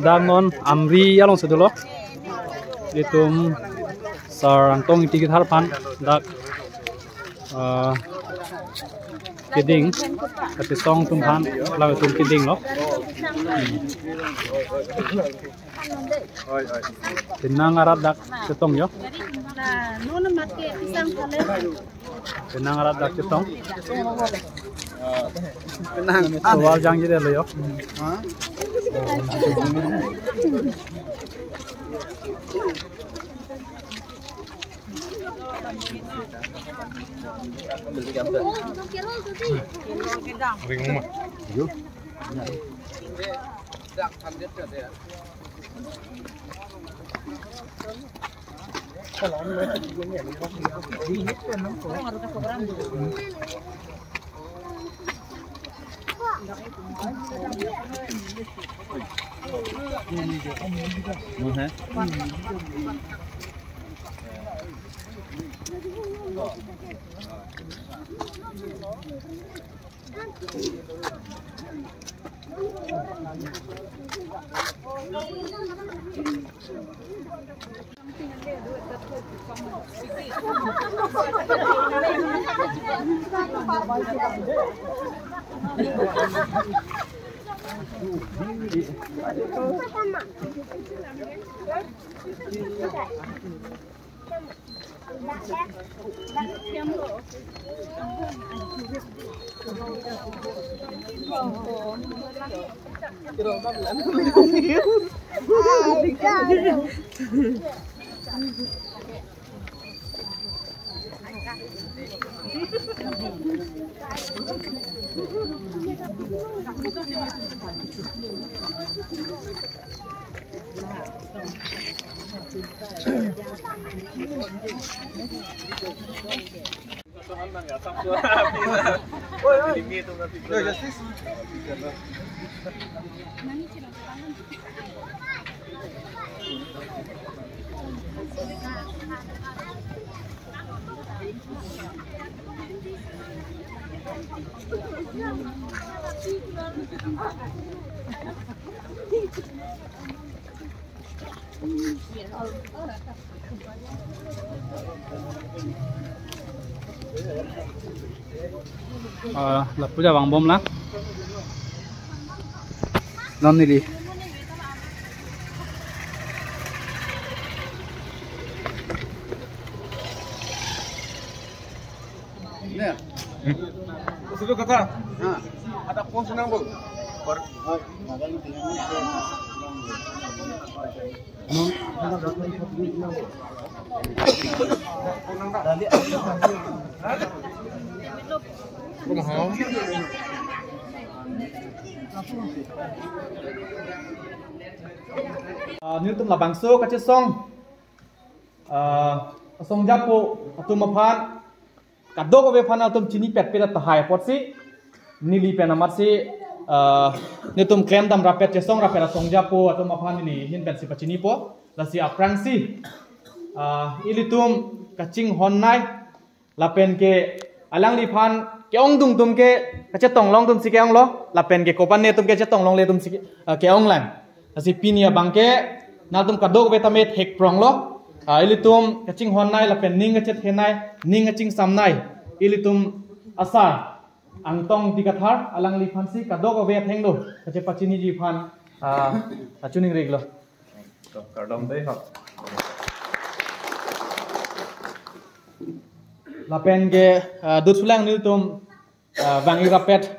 dak non amri along sedolo itum sarang tong iti gitar pan dak kiding kati song tum pan law tum kiding lo tenang arat dak ketong yo tenang arat dak ketong tenang soal jang jide lo yo la puja bang bom la non ni li ne sudah kata ada pos nang bu Newton la bangso kache song song japo atum aphan kadok be phana atum chini pet pet ta hai potsi nili penamat si Newton krem dam rapet che song rapet song japo atum aphan ni hin pet si pachini po la si aprang si ilitum kaching honnai lapen ke alang li phan ke ong dung tum ke kache tong long tum si ke ong lo lapen ke kopan ne tum ke che tong long le tum si ke ong lan asi pinia bangke natum kadok betamet hek prong lo ilitum kaching honnai lapen ning achet henai ning aching samnai ilitum asar angtong dikathar alang li phan si kadok be thenglo kache pachini ji phan achuning reglo kardom dei ha lapen ke dutsulang niltum bangi rapet